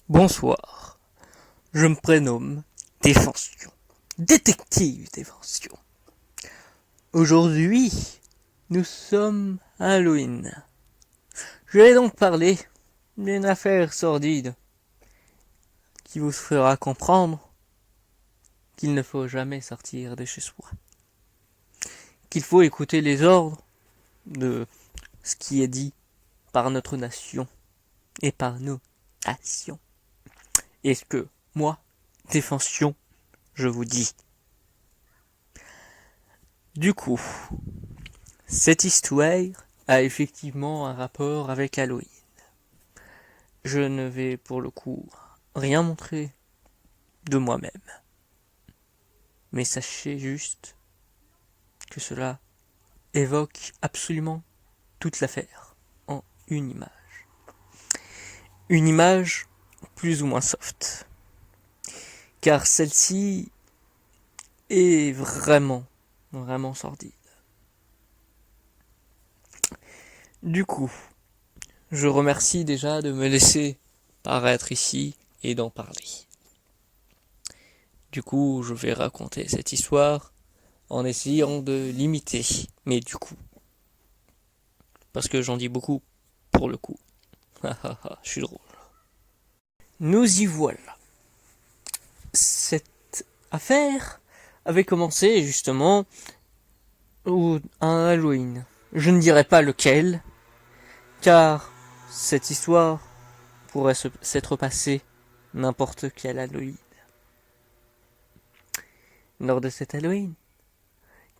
Bonsoir, je me prénomme Défension, détective Défension. Aujourd'hui, nous sommes à Halloween. Je vais donc parler d'une affaire sordide qui vous fera comprendre qu'il ne faut jamais sortir de chez soi, qu'il faut écouter les ordres de ce qui est dit par notre nation et par nos nations. Et ce que moi, Défension, je vous dis. Du coup, cette histoire a effectivement un rapport avec Halloween. Je ne vais pour le coup rien montrer de moi-même. Mais sachez juste que cela évoque absolument toute l'affaire en une image. Une image plus ou moins soft. Car celle-ci est vraiment sordide. Du coup, je remercie déjà de me laisser paraître ici et d'en parler. Du coup, je vais raconter cette histoire en essayant de l'imiter, mais du coup. Parce que j'en dis beaucoup pour le coup. Je suis drôle. Nous y voilà. Cette affaire avait commencé justement un Halloween. Je ne dirai pas lequel, car cette histoire pourrait s'être passée n'importe quel Halloween. Lors de cet Halloween,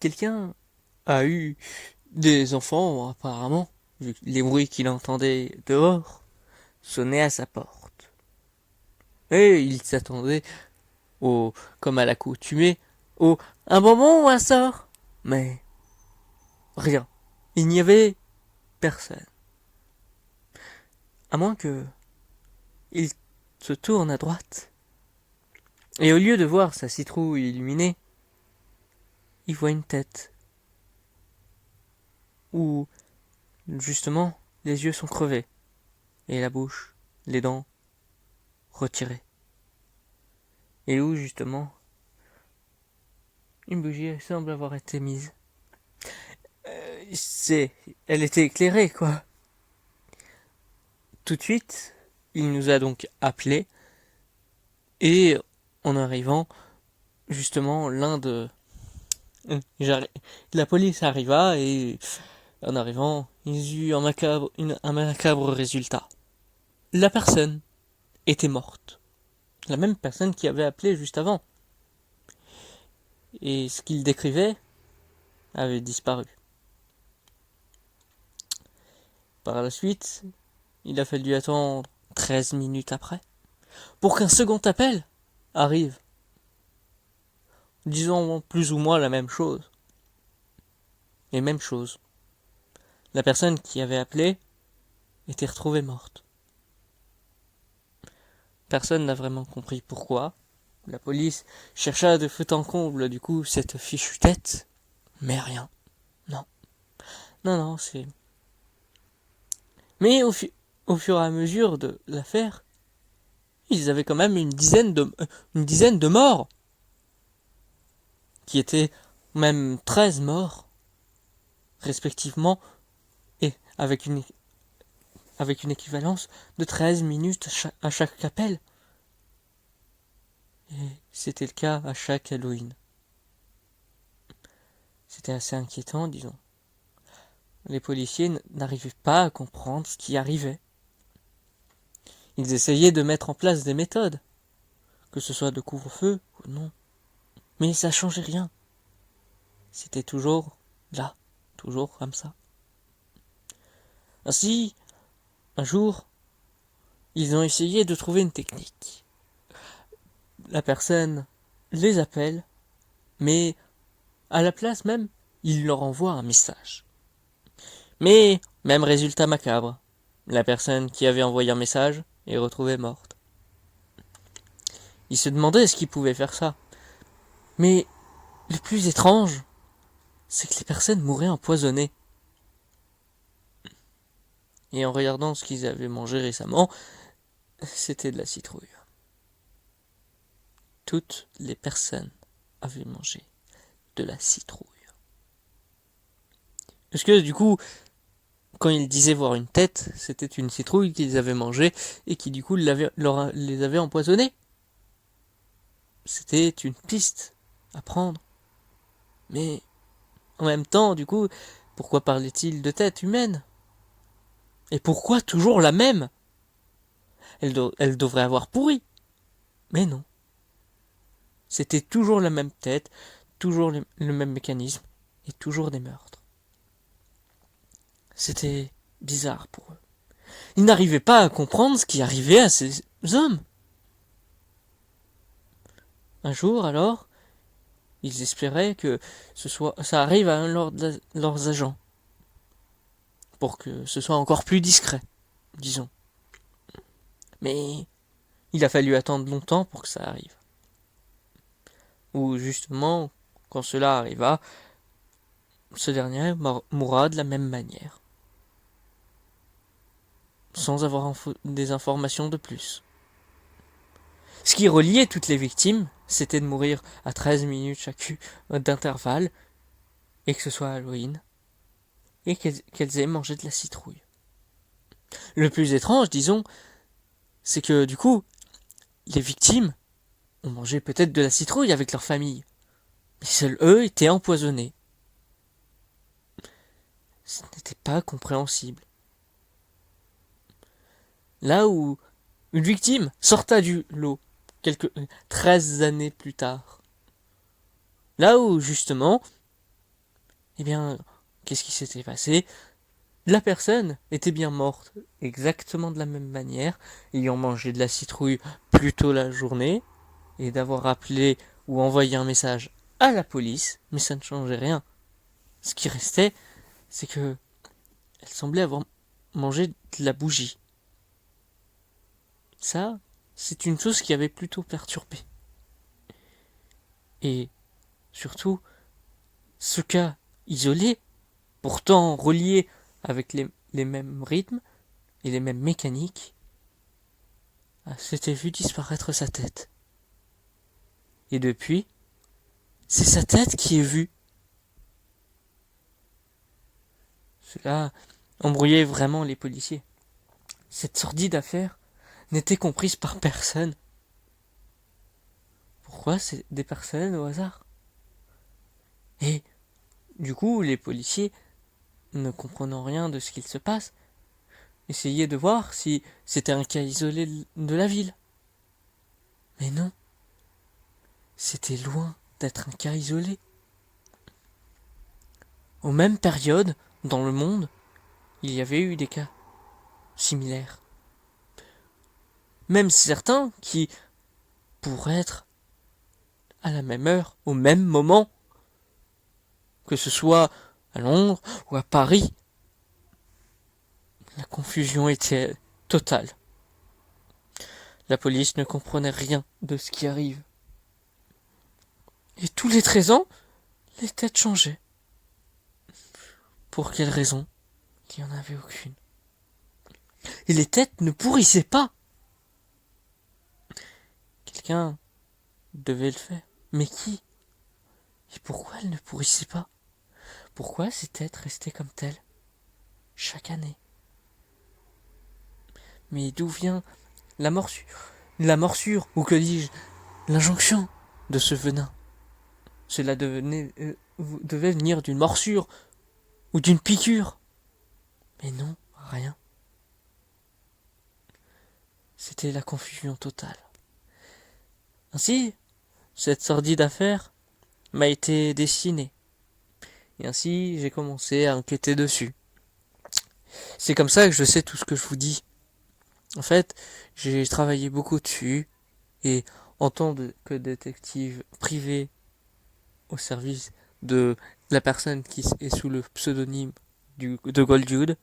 quelqu'un a eu des enfants, apparemment, vu les bruits qu'il entendait dehors, sonnaient à sa porte. Et il s'attendait comme à l'accoutumée, un bonbon ou un sort. Mais rien. Il n'y avait personne. À moins que il se tourne à droite. Et au lieu de voir sa citrouille illuminée, il voit une tête. Où, justement, les yeux sont crevés. Et la bouche, les dents, retirées. Et où, justement, une bougie semble avoir été mise. Elle était éclairée, quoi. Tout de suite, il nous a donc appelés. Et en arrivant, justement, la police arriva et en arrivant, ils eurent un macabre résultat. La personne était morte. La même personne qui avait appelé juste avant. Et ce qu'il décrivait avait disparu. Par la suite, il a fallu attendre 13 minutes après pour qu'un second appel arrive. Disons plus ou moins la même chose. Et même chose. La personne qui avait appelé était retrouvée morte. Personne n'a vraiment compris pourquoi. La police chercha de feu en comble du coup cette fichue tête, mais rien. Non. Non, c'est... Mais au fur et à mesure de l'affaire, ils avaient quand même une dizaine de morts. Qui étaient même 13 morts, respectivement, et avec une équivalence de 13 minutes à chaque appel. Et c'était le cas à chaque Halloween. C'était assez inquiétant, disons. Les policiers n'arrivaient pas à comprendre ce qui arrivait. Ils essayaient de mettre en place des méthodes, que ce soit de couvre-feu ou non. Mais ça changeait rien. C'était toujours là, toujours comme ça. Ainsi, un jour, ils ont essayé de trouver une technique. La personne les appelle, mais à la place même, il leur envoie un message. Mais, même résultat macabre. La personne qui avait envoyé un message est retrouvée morte. Ils se demandaient ce qu'ils pouvaient faire ça. Mais le plus étrange, c'est que les personnes mouraient empoisonnées. Et en regardant ce qu'ils avaient mangé récemment, C'était de la citrouille. Toutes les personnes avaient mangé de la citrouille. Parce que du coup, quand ils disaient voir une tête, c'était une citrouille qu'ils avaient mangée et qui du coup les avait empoisonnés. C'était une piste à prendre. Mais en même temps, du coup, pourquoi parlait-il de tête humaine? Et pourquoi toujours la même? Elle devrait avoir pourri. Mais non. C'était toujours la même tête, toujours le même mécanisme, et toujours des meurtres. C'était bizarre pour eux. Ils n'arrivaient pas à comprendre ce qui arrivait à ces hommes. Un jour, alors, ils espéraient que ça arrive à un de leurs agents, pour que ce soit encore plus discret, disons. Mais il a fallu attendre longtemps pour que ça arrive. Ou justement, quand cela arriva, ce dernier mourra de la même manière, sans avoir des informations de plus. Ce qui reliait toutes les victimes, c'était de mourir à 13 minutes chacune d'intervalle, et que ce soit Halloween, et qu'elles aient mangé de la citrouille. Le plus étrange, disons, c'est que du coup, les victimes ont mangé peut-être de la citrouille avec leur famille, mais seuls eux étaient empoisonnés. Ce n'était pas compréhensible. Là où une victime sorta du lot 13 années plus tard. Là où, justement, eh bien, qu'est-ce qui s'était passé? La personne était bien morte, exactement de la même manière, ayant mangé de la citrouille plus tôt la journée, et d'avoir appelé ou envoyé un message à la police, mais ça ne changeait rien. Ce qui restait, c'est que elle semblait avoir mangé de la bougie. Ça, c'est une chose qui avait plutôt perturbé. Et surtout, ce cas isolé, pourtant relié avec les mêmes rythmes et les mêmes mécaniques, s'était vu disparaître sa tête. Et depuis, c'est sa tête qui est vue. Cela embrouillait vraiment les policiers. Cette sordide affaire n'était comprise par personne. Pourquoi c'est des personnes au hasard? Et du coup, les policiers, ne comprenant rien de ce qu'il se passe, essayaient de voir si c'était un cas isolé de la ville. Mais non, c'était loin d'être un cas isolé. Aux mêmes périodes, dans le monde, il y avait eu des cas similaires. Même certains qui pourraient être à la même heure, au même moment, que ce soit à Londres ou à Paris. La confusion était totale. La police ne comprenait rien de ce qui arrive. Et tous les 13 ans, les têtes changeaient. Pour quelle raison? Il n'y en avait aucune. Et les têtes ne pourrissaient pas. Quelqu'un devait le faire. Mais qui? Et pourquoi elles ne pourrissaient pas? Pourquoi ces têtes restaient comme telles chaque année? Mais d'où vient la morsure, ou que dis-je, l'injonction de ce venin? Cela devait venir d'une morsure ou d'une piqûre. Mais non, rien. C'était la confusion totale. Ainsi, cette sordide affaire m'a été destinée. Et ainsi, j'ai commencé à enquêter dessus. C'est comme ça que je sais tout ce que je vous dis. En fait, j'ai travaillé beaucoup dessus, et en tant que détective privé au service de la personne qui est sous le pseudonyme de Goldjude,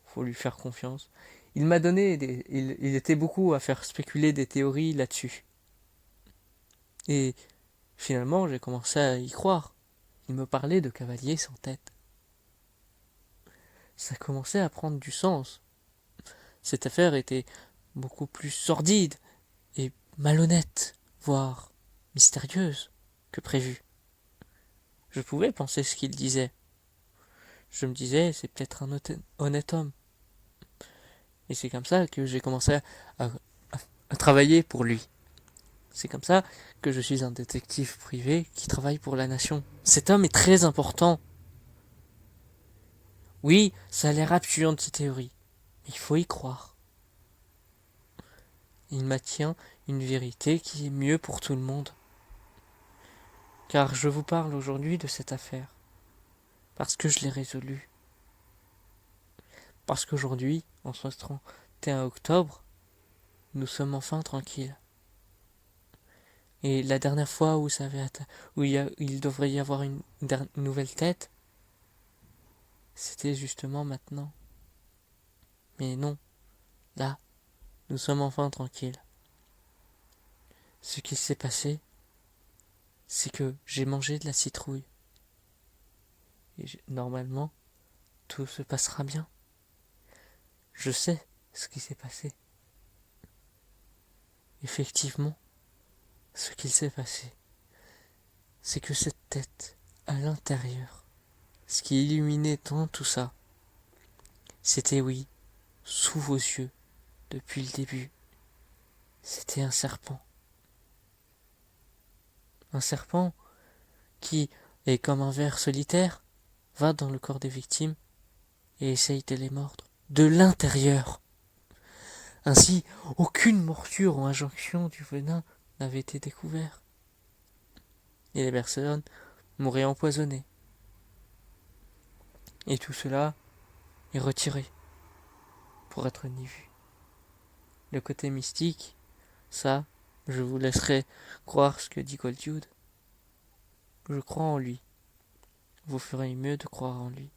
faut lui faire confiance. Il m'a donné il était beaucoup à faire spéculer des théories là-dessus. Et finalement, j'ai commencé à y croire. Il me parlait de cavaliers sans tête. Ça commençait à prendre du sens. Cette affaire était beaucoup plus sordide et malhonnête, voire mystérieuse que prévu. Je pouvais penser ce qu'il disait. Je me disais, c'est peut-être un honnête homme. Et c'est comme ça que j'ai commencé à travailler pour lui. C'est comme ça que je suis un détective privé qui travaille pour la nation. Cet homme est très important. Oui, ça a l'air absurde ces théories, mais il faut y croire. Il maintient une vérité qui est mieux pour tout le monde. Car je vous parle aujourd'hui de cette affaire, parce que je l'ai résolue. Parce qu'aujourd'hui, en ce 31 octobre, nous sommes enfin tranquilles. Et la dernière fois où il devrait y avoir une nouvelle tête, c'était justement maintenant. Mais non, là, nous sommes enfin tranquilles. Ce qui s'est passé, c'est que j'ai mangé de la citrouille. Et normalement, tout se passera bien. Je sais ce qui s'est passé. Effectivement, ce qu'il s'est passé, c'est que cette tête, à l'intérieur, ce qui illuminait dans tout ça, c'était oui, sous vos yeux, depuis le début, c'était un serpent. Un serpent qui est comme un ver solitaire, va dans le corps des victimes et essaye de les mordre de l'intérieur. Ainsi, aucune morsure ou injonction du venin n'avait été découverte. Et les personnes mouraient empoisonnées. Et tout cela est retiré pour être ni vu. Le côté mystique, ça, je vous laisserai croire ce que dit Cold Jude. Je crois en lui. Vous ferez mieux de croire en lui.